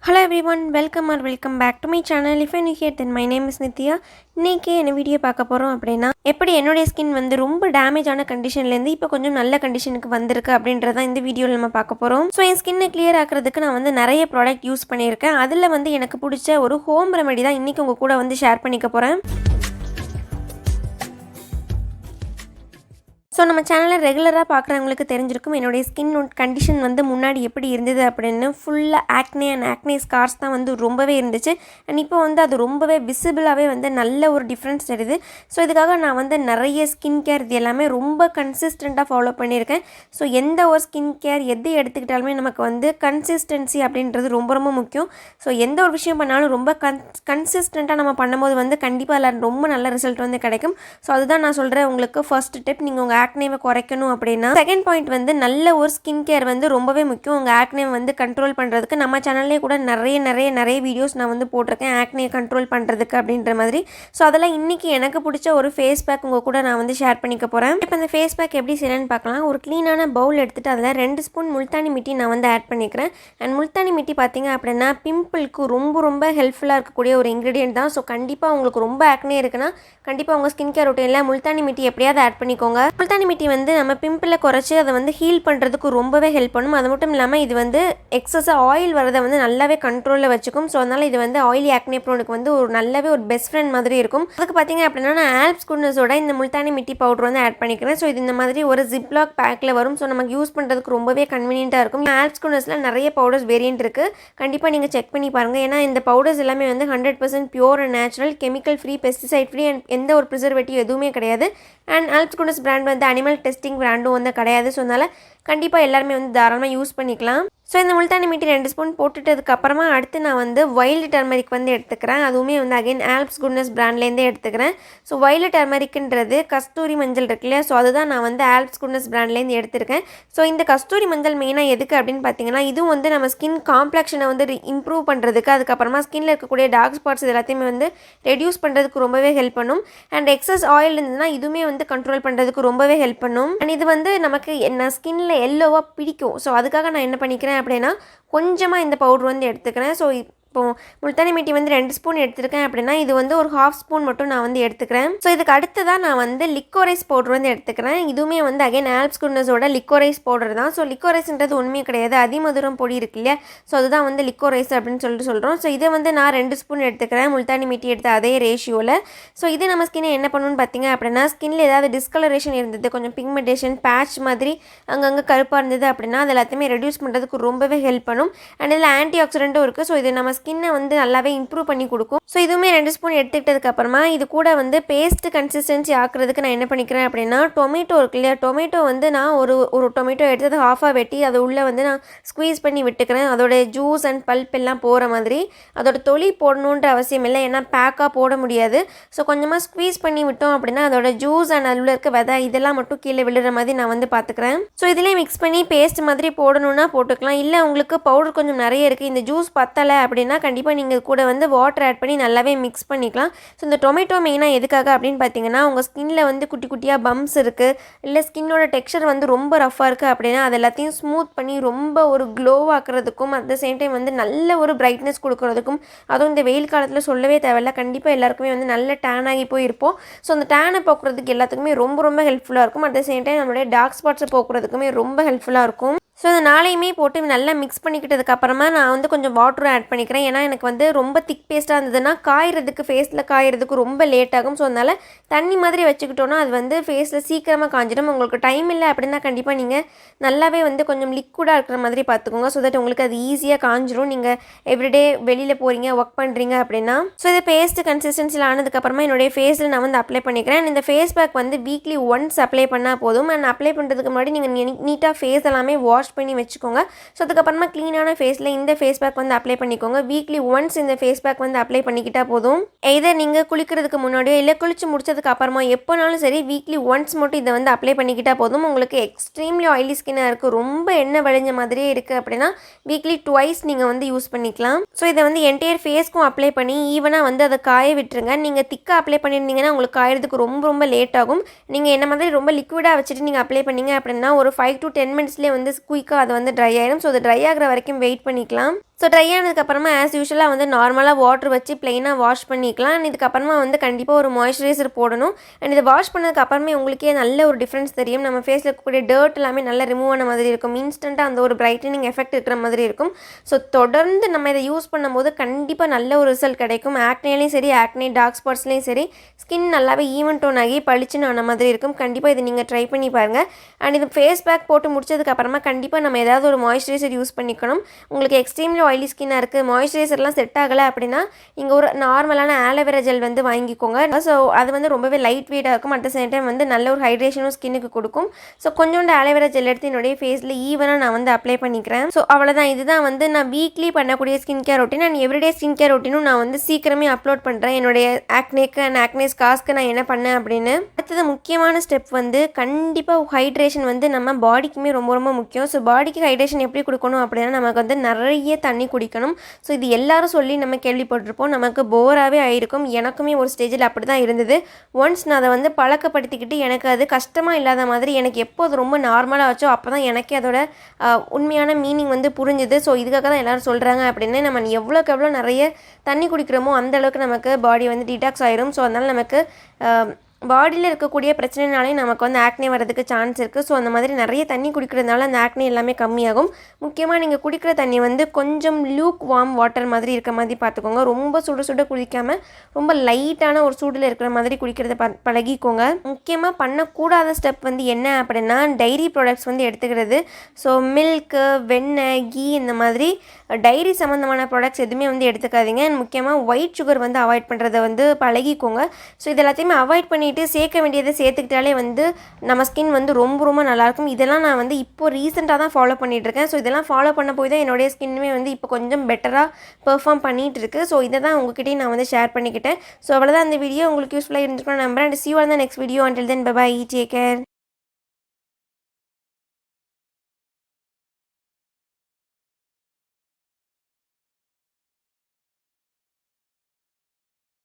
Hello everyone, welcome back to my channel. If you're new here, then my name is Nithya. இன்னைக்கு என்ன video பார்க்க போகிறோம் அப்படின்னா எப்படி என்னுடைய ஸ்கின் வந்து ரொம்ப டேமேஜ் ஆன கண்டிஷன்லேருந்து இப்போ கொஞ்சம் நல்ல கண்டிஷனுக்கு வந்திருக்கு அப்படின்றத இந்த வீடியோவில் நம்ம பார்க்க போகிறோம். ஸோ என் ஸ்கின்னை கிளியர் ஆக்கிறதுக்கு நான் வந்து நிறைய ப்ராடக்ட் யூஸ் பண்ணியிருக்கேன். அதில் வந்து எனக்கு பிடிச்ச ஒரு ஹோம் ரெமெடி தான் இன்றைக்கி உங்கள் கூட வந்து ஷேர் பண்ணிக்க போகிறேன். ஸோ நம்ம சேனலை ரெகுலராக பார்க்குறவங்களுக்கு தெரிஞ்சிருக்கும் என்னுடைய ஸ்கின் கண்டிஷன் வந்து முன்னாடி எப்படி இருந்தது அப்படின்னு. ஃபுல்லாக ஆக்னே ஸ்கார்ஸ் தான் வந்து ரொம்பவே இருந்துச்சு. அண்ட் இப்போ வந்து அது ரொம்பவே விசிபிளாகவே வந்து நல்ல ஒரு டிஃப்ரென்ஸ் தெரியுது. ஸோ இதுக்காக நான் வந்து நிறைய ஸ்கின் கேர் இது எல்லாமே ரொம்ப கன்சிஸ்டண்ட்டாக ஃபாலோ பண்ணியிருக்கேன். ஸோ எந்த ஒரு ஸ்கின் கேர் எது எடுத்துக்கிட்டாலுமே நமக்கு வந்து கன்சிஸ்டன்சி அப்படின்றது ரொம்ப ரொம்ப முக்கியம். ஸோ எந்த ஒரு விஷயம் பண்ணாலும் ரொம்ப கன்சிஸ்டண்ட்டாக நம்ம பண்ணும்போது வந்து கண்டிப்பாக அதில் ரொம்ப நல்ல ரிசல்ட் வந்து கிடைக்கும். ஸோ அதுதான் நான் சொல்கிறேன் உங்களுக்கு ஃபர்ஸ்ட் டிப். நீங்கள் உங்கள் ஆக்னேவை குறைக்கணும் அப்படின்னா செகண்ட் பாயிண்ட் வந்து நல்ல ஒரு ஸ்கின் கேர் வந்து ரொம்பவே முக்கியம். உங்கள் ஆக்னேவை வந்து கண்ட்ரோல் பண்ணுறதுக்கு நம்ம சேனல்லே கூட நிறைய வீடியோஸ் நான் வந்து போட்டிருக்கேன் ஆக்னேயை கண்ட்ரோல் பண்ணுறதுக்கு அப்படின்ற மாதிரி. ஸோ அதெல்லாம் இன்றைக்கி எனக்கு பிடிச்ச ஒரு ஃபேஸ் பேக் உங்கள் கூட நான் வந்து ஷேர் பண்ணிக்க போகிறேன். இப்போ அந்த ஃபேஸ் பேக் எப்படி செய்யணும்னு பார்க்கலாம். ஒரு க்ளீனான பவுல் எடுத்துகிட்டு அதில் 2 ஸ்பூன் முல்தானி மிட்டி நான் வந்து ஆட் பண்ணிக்கிறேன். அண்ட் முல்தானி மிட்டி பார்த்தீங்க அப்படின்னா பிம்பிளுக்கு ரொம்ப ஹெல்ப்ஃபுல்லாக இருக்கக்கூடிய ஒரு இன்க்ரீடியன்ட் தான். ஸோ கண்டிப்பாக உங்களுக்கு ரொம்ப ஆக்னே இருக்குன்னா கண்டிப்பாக உங்கள் ஸ்கின் கேர் ரொட்டீனில் முல்தானி மிட்டி எப்படியாவது ஆட் பண்ணிக்கோங்க. முல்தானி மிட்டி வந்து நம்ம பிம்பிளை குறைச்சி அதை வந்து ஹீல் பண்ணுறதுக்கு ரொம்பவே ஹெல்ப் பண்ணும். அது மட்டும் இல்லாமல் இது வந்து எக்ஸஸாக ஆயில் வரதை வந்து நல்லாவே கண்ட்ரோலில் வச்சுக்கும். ஸோ அதனால் இது வந்து ஆயிலி ஆக்னே ப்ரோனுக்கு வந்து ஒரு நல்லாவே ஒரு பெஸ்ட் ஃப்ரெண்ட் மாதிரி இருக்கும். அதுக்கு பார்த்தீங்க அப்படின்னா நான் ஆல்ப்ஸ் குட்னஸோட இந்த முல்தானி மிட்டி பவுடர் வந்து ஆட் பண்ணிக்கிறேன். ஸோ இது இந்த மாதிரி ஒரு ஜிப்லாக் பேக்கில் வரும். ஸோ நமக்கு யூஸ் பண்ணுறதுக்கு ரொம்பவே கன்வீனியன்ட்டாக இருக்கும். ஆல்ப்ஸ் குட்னஸில் நிறைய பவுடர்ஸ் வேரியன்ட் இருக்குது. கண்டிப்பாக நீங்கள் செக் பண்ணி பாருங்கள். ஏன்னா இந்த பவுடர்ஸ் எல்லாமே வந்து 100% pure and natural, chemical free, pesticide free and எந்த ஒரு ப்ரிசர்வேட்டிவ் எதுவுமே கிடையாது. அண்ட் ஆல்ப்ஸ் குட்னஸ் பிராண்ட் வந்து அனிமல் டெஸ்டிங் பிராண்டும் வந்து கிடையாது. ஸோ அதனால் கண்டிப்பாக எல்லாருமே வந்து தாராளமாக யூஸ் பண்ணிக்கலாம். ஸோ இந்த முல்தானி மிட்டி 2 ஸ்பூன் போட்டுட்டதுக்கப்புறமா அடுத்து நான் வந்து வைல்டு டர்மரிக் வந்து எடுத்துக்கிறேன். அதுவுமே வந்து அகைன் ஆல்ப்ஸ் குட்னஸ் பிராண்ட்லேருந்தே எடுத்துக்கிறேன். ஸோ வைல்டு டர்மரிக்ன்றது கஸ்தூரி மஞ்சள் இருக்கு இல்லையா, ஸோ அதுதான் நான் வந்து ஆல்ப்ஸ் குட்னஸ் பிராண்ட்லேருந்து எடுத்திருக்கேன். ஸோ இந்த கஸ்தூரி மஞ்சள் மெயினாக எதுக்கு அப்படின்னு பார்த்தீங்கன்னா இதுவும் வந்து நம்ம ஸ்கின் காம்ப்ளெக்ஷனை வந்து இம்ப்ரூவ் பண்ணுறதுக்கு, அதுக்கப்புறமா ஸ்கின்னில் இருக்கக்கூடிய டார்க் ஸ்பாட்ஸ் இது எல்லாத்தையுமே வந்து ரெடியூஸ் பண்ணுறதுக்கு ரொம்பவே ஹெல்ப் பண்ணும். அண்ட் எக்ஸஸ் ஆயில் இருந்ததுன்னா இதுவுமே வந்து கண்ட்ரோல் பண்ணுறதுக்கு ரொம்பவே ஹெல்ப் பண்ணும். அண்ட் இது வந்து நமக்கு என்ன ஸ்கின்னில் எல்லோவாக பிடிக்கும். ஸோ அதுக்காக நான் என்ன பண்ணிக்கிறேன் அப்படின்னா கொஞ்சமாக இந்த பவுடர் வந்து எடுத்துக்கிறேன். ஸோ இப்போது முல்தானி மிட்டி வந்து 2 ஸ்பூன் எடுத்துருக்கேன் அப்படின்னா இது வந்து ஒரு 1/2 ஸ்பூன் மட்டும் நான் வந்து எடுத்துக்கிறேன். ஸோ இதுக்கு அடுத்ததாக நான் வந்து லிக்கோரைஸ் பவுடர் வந்து எடுத்துக்கிறேன். இதுவுமே வந்து அகைன் ஆல்ப்ஸ் குட்னஸோட லிக்கோரைஸ் பவுடர் தான். ஸோ லிக்கோரைஸ்ன்றது ஒன்றுமே கிடையாது, அதிமதுரம் பொடி இருக்கு இல்லையா, ஸோ அதுதான் வந்து லிக்கோரைஸ் அப்படின்னு சொல்கிறோம். ஸோ இதை வந்து நான் 2 ஸ்பூன் எடுத்துக்கிறேன், முல்தானி மிட்டி எடுத்த அதே ரேஷியோவில். ஸோ இது நம்ம ஸ்கின்னை என்ன பண்ணணும்னு பார்த்தீங்க அப்படின்னா ஸ்கின்னில் ஏதாவது டிஸ்கலரேஷன் இருந்தது, கொஞ்சம் பிக்மெண்டேஷன் பேட்ச் மாதிரி அங்கங்கே கருப்பாக இருந்தது அப்படின்னா அது எல்லாத்தையுமே ரெடியூஸ் பண்ணுறதுக்கு ரொம்பவே ஹெல்ப் பண்ணும். அண்ட் இதில் ஆன்டி ஆக்சிடென்ட்டும் இருக்குது. ஸோ இது நம்ம ஸ்கின்னை வந்து நல்லாவே இம்ப்ரூவ் பண்ணி கொடுக்கும். ஸோ இதுவுமே 2 ஸ்பூன் எடுத்துக்கிட்டதுக்கு அப்புறமா இது கூட வந்து பேஸ்ட் கன்சிஸ்டன்சி ஆக்குறதுக்கு நான் என்ன பண்ணிக்கிறேன் அப்படின்னா டொமேட்டோ இருக்கு இல்லையா, டொமேட்டோ வந்து நான் ஒரு டொமேட்டோ எடுத்து ஹாஃபாக வெட்டி அதை உள்ளே வந்து நான் ஸ்குவீஸ் பண்ணி விட்டுக்கிறேன். அதோட ஜூஸ் அண்ட் பல்ப் எல்லாம் போகிற மாதிரி. அதோட தொலி போடணுன்ற அவசியம் இல்லை, ஏன்னா பேக்காக போட முடியாது. ஸோ கொஞ்சமாக ஸ்குவீஸ் பண்ணி விட்டோம் அப்படின்னா அதோட ஜூஸ் அண்ட் அதில் இருக்க விதை இதெல்லாம் மட்டும் கீழே விழுற மாதிரி நான் வந்து பார்த்துக்கிறேன். ஸோ இதிலே மிக்ஸ் பண்ணி பேஸ்ட் மாதிரி போடணுன்னா போட்டுக்கலாம். இல்லை உங்களுக்கு பவுடர் கொஞ்சம் நிறைய இருக்குது, இந்த ஜூஸ் பத்தலை அப்படின்னா கண்டிப்பாக நீங்கள் கூட வந்து வாட்டர் ஆட் பண்ணி நல்லாவே மிக்ஸ் பண்ணிக்கலாம். ஸோ இந்த டொமேட்டோ மெயினாக எதுக்காக அப்படின்னு பார்த்தீங்கன்னா உங்கள் ஸ்கின்னில் வந்து குட்டி குட்டியாக பம்ப்ஸ் இருக்குது, இல்லை ஸ்கின்னோட டெக்ஸ்சர் வந்து ரொம்ப ரஃபாக இருக்குது அப்படின்னா அது எல்லாத்தையும் ஸ்மூத் பண்ணி ரொம்ப ஒரு க்ளோ ஆக்குறதுக்கும் அட் த சேம் டைம் வந்து நல்ல ஒரு பிரைட்னஸ் கொடுக்குறதுக்கும், அதுவும் இந்த வெயில் காலத்தில் சொல்லவே தேவையில்ல, கண்டிப்பாக எல்லாருக்குமே வந்து நல்ல டேன் ஆகி போயிருப்போம். ஸோ அந்த டேனை போக்குறதுக்கு எல்லாத்துக்குமே ரொம்ப ஹெல்ப்ஃபுல்லாக இருக்கும். அட் த சேம் டைம் நம்மளுடைய டார்க் ஸ்பாட்ஸை போக்குறதுக்குமே ரொம்ப ஹெல்ப்ஃபுல்லாக இருக்கும். ஸோ இந்த நாளையுமே போட்டு நல்லா மிக்ஸ் பண்ணிக்கிட்டதுக்கப்புறமா நான் வந்து கொஞ்சம் வாட்டரும் ஆட் பண்ணிக்கிறேன். ஏன்னா எனக்கு வந்து ரொம்ப திக் பேஸ்ட்டாக இருந்ததுன்னா காயறதுக்கு ஃபேஸில் காயறதுக்கு ரொம்ப லேட் ஆகும். ஸோ அதனால் தண்ணி மாதிரி வச்சுக்கிட்டோன்னா அது வந்து ஃபேஸில் சீக்கிரமாக காஞ்சிடும். உங்களுக்கு டைம் இல்லை அப்படின்னா கண்டிப்பாக நீங்கள் நல்லாவே வந்து கொஞ்சம் லிக்விடாக இருக்கிற மாதிரி பார்த்துக்கோங்க. ஸோ தட் உங்களுக்கு அது ஈஸியாக காஞ்சிரும் நீங்கள் எவ்ரிடே வெளியில் போகிறீங்க ஒர்க் பண்ணுறீங்க அப்படின்னா. ஸோ இது பேஸ்ட் கன்சிஸ்டன்சியில் ஆனதுக்கப்புறமா என்னுடைய ஃபேஸில் நான் வந்து அப்ளை பண்ணிக்கிறேன். இந்த ஃபேஸ் பேக் வந்து வீக்லி ஒன்ஸ் அப்ளை பண்ணால் போதும். அண்ட் அப்ளை பண்ணுறதுக்கு முன்னாடி நீங்கள் நீட்டாக ஃபேஸ் எல்லாமே வாஷ் பண்ணி வச்சுக்கோங்க. ஸோ அதுக்கப்புறமா க்ளீனான ஃபேஸில் இந்த ஃபேஸ் பேக் வந்து அப்ளை பண்ணிக்கோங்க. வீக்லி ஒன்ஸ் இந்த ஃபேஸ் பேக் வந்து அப்ளை பண்ணிக்கிட்டால் போதும். இதை நீங்கள் குளிக்கிறதுக்கு முன்னாடியோ இல்லை குளிச்சு முடிச்சதுக்கு அப்புறமா எப்போனாலும் சரி வீக்லி ஒன்ஸ் மட்டும் இதை வந்து அப்ளை பண்ணிக்கிட்டால் போதும். உங்களுக்கு எக்ஸ்ட்ரீம்லி ஆயிலி ஸ்கின்னாக இருக்குது, ரொம்ப எண்ணெய் வழிஞ்ச மாதிரியே இருக்குது அப்படின்னா வீக்லி ட்வைஸ் நீங்கள் வந்து யூஸ் பண்ணிக்கலாம். ஸோ இதை வந்து என்டையர் ஃபேஸ்க்கும் அப்ளை பண்ணி ஈவனாக வந்து அதை காய விட்டுருங்க. நீங்கள் திக்காக அப்ளை பண்ணியிருந்தீங்கன்னா உங்களுக்கு காயறதுக்கு ரொம்ப லேட் ஆகும். நீங்கள் என்ன மாதிரி ரொம்ப லிக்விடாக வச்சுட்டு நீங்கள் அப்ளை பண்ணிங்க அப்படின்னா ஒரு 5 to 10 மினிட்ஸ்லேயே வந்து குயிக்காக அது வந்து ட்ரை ஆயிடும். ஸோ அது ட்ரை ஆகிற வரைக்கும் வெயிட் பண்ணிக்கலாம். ஸோ ட்ரை ஆனதுக்கப்புறமா ஆஸ் யூஷுவலாக வந்து நார்மலாக வாட்டர் வச்சு ப்ளெயினாக வாஷ் பண்ணிக்கலாம். அண்ட் இதுக்கப்புறமா வந்து கண்டிப்பாக ஒரு மாய்ஸ்சரைசர் போடணும். அண்ட் இதை வாஷ் பண்ணதுக்கப்புறமே உங்களுக்கே நல்ல ஒரு டிஃப்ரென்ஸ் தெரியும். நம்ம ஃபேஸில் இருக்கக்கூடிய டர்ட் எல்லாமே நல்லா ரிமூவ் ஆன மாதிரி இருக்கும். இன்ஸ்டண்ட்டாக அந்த ஒரு பிரைட்டனிங் எஃபெக்ட் இருக்கிற மாதிரி இருக்கும். ஸோ தொடர்ந்து நம்ம இதை யூஸ் பண்ணும்போது கண்டிப்பாக நல்ல ஒரு ரிசல்ட் கிடைக்கும். ஆக்னேலையும் சரி, ஆக்னே டார்க் ஸ்பாட்ஸ்லேயும் சரி, ஸ்கின் நல்லாவே ஈவன் டோன் ஆகி பளிச்சுன்னு ஆன மாதிரி இருக்கும். கண்டிப்பாக இதை நீங்கள் ட்ரை பண்ணி பாருங்கள். அண்ட் இது ஃபேஸ் பேக் போட்டு முடிச்சதுக்கப்புறமா கண்டிப்பாக நம்ம ஏதாவது ஒரு மாய்ஸ்சரைசர் யூஸ் பண்ணிக்கணும். உங்களுக்கு எக்ஸ்ட்ரீம்லி ஆயிலி ஸ்கின்னாக இருக்குது, மாய்ஸ்சரைசர்லாம் செட் ஆகலை அப்படின்னா இங்கே ஒரு நார்மலான ஆலோவேரா ஜெல் வந்து வாங்கிக்கோங்க. ஸோ அது வந்து ரொம்பவே லைட் வெயிட்டாக இருக்கும். அட் த சேம் டைம் வந்து நல்ல ஒரு ஹைட்ரேஷனும் ஸ்கின்னுக்கு கொடுக்கும். ஸோ கொஞ்சோண்டு ஆலோவேரா ஜெல் எடுத்து என்னுடைய ஃபேஸில் ஈவனாக நான் வந்து அப்ளை பண்ணிக்கிறேன். ஸோ அவ்வளோதான். இதுதான் வந்து நான் வீக்லி பண்ணக்கூடிய skin care routine. And everyday skin care ரொட்டீனும் நான் வந்து சீக்கிரமே அப்லோட் பண்ணுறேன். என்னுடைய ஆக்னேக்கு அண்ட் ஆக்னே ஸ்கார்ஸ்க்கு நான் என்ன பண்ணேன் அப்படின்னு. அடுத்தது முக்கியமான ஸ்டெப் வந்து கண்டிப்பாக ஹைட்ரேஷன் வந்து நம்ம பாடிக்குமே ரொம்ப ரொம்ப முக்கியம். ஸோ பாடிக்கு ஹைட்ரேஷன் எப்படி கொடுக்கணும் அப்படின்னா நமக்கு வந்து நிறைய தண்ணி குடிக்கணும். ஸோ இது எல்லாரும் சொல்லி நம்ம கேள்விப்பட்டிருப்போம். நமக்கு போராகவே ஆயிருக்கும். எனக்குமே ஒரு ஸ்டேஜில் அப்படி தான் இருந்தது. ஒன்ஸ் நான் அதை வந்து பழக்கப்படுத்திக்கிட்டு எனக்கு அது கஷ்டமாக இல்லாத மாதிரி எனக்கு எப்போ அது ரொம்ப நார்மலாக ஆச்சோ அப்போ தான் எனக்கே அதோட உண்மையான மீனிங் வந்து புரிஞ்சுது. ஸோ இதுக்காக தான் எல்லோரும் சொல்கிறாங்க அப்படின்னு. நம்ம எவ்வளோக்கு எவ்வளோ நிறைய தண்ணி குடிக்கிறோமோ அந்தளவுக்கு நமக்கு பாடி வந்து டீடாக்ஸ் ஆயிரும். ஸோ அதனால் நமக்கு பாடியில் இருக்கக்கூடிய பிரச்சனைனாலே நமக்கு வந்து ஆக்னே வரதுக்கு சான்ஸ் இருக்குது. ஸோ அந்த மாதிரி நிறைய தண்ணி குடிக்கிறதுனால அந்த ஆக்னே எல்லாமே கம்மியாகும். முக்கியமாக நீங்கள் குடிக்கிற தண்ணி வந்து கொஞ்சம் லூக் வார்ம் வாட்டர் மாதிரி இருக்க மாதிரி பார்த்துக்கோங்க. ரொம்ப சுட சுட குடிக்காமல் ரொம்ப லைட்டான ஒரு சூடில் இருக்கிற மாதிரி குடிக்கிறத பழகிக்கோங்க. முக்கியமாக பண்ணக்கூடாத ஸ்டெப் வந்து என்ன அப்படின்னா டைரி ப்ராடக்ட்ஸ் வந்து எடுத்துக்கிறது. ஸோ மில்க்கு, வெண்ணெய், கீ இந்த மாதிரி டைரி சம்மந்தமான ப்ராடக்ட்ஸ் எதுவுமே வந்து எடுத்துக்காதீங்க. அண்ட் முக்கியமாக ஒயிட் சுகர் வந்து அவாய்ட் பண்ணுறதை வந்து பழகிக்கோங்க. ஸோ இது எல்லாத்தையுமே அவாய்ட் பண்ணிவிட்டு சேர்க்க வேண்டியதை சேர்த்துக்கிட்டாலே வந்து நம்ம ஸ்கின் வந்து ரொம்ப ரொம்ப நல்லாயிருக்கும். இதெல்லாம் நான் வந்து இப்போ ரீசெண்டாக தான் ஃபாலோ பண்ணிகிட்ருக்கேன். ஸோ இதெல்லாம் ஃபாலோ பண்ண போய் தான் என்னுடைய ஸ்கின்னுமே வந்து இப்போ கொஞ்சம் பெட்டராக பெர்ஃபார்ம் பண்ணிகிட்டு இருக்குது. ஸோ இதை தான் உங்ககிட்டயும் நான் வந்து ஷேர் பண்ணிக்கிட்டேன். ஸோ அவ்வளோதான். அந்த வீடியோ உங்களுக்கு யூஸ்ஃபுல்லாக இருந்துருக்கணும் நம்புறேன். And see you on the next video. Until then, bye bye, take care.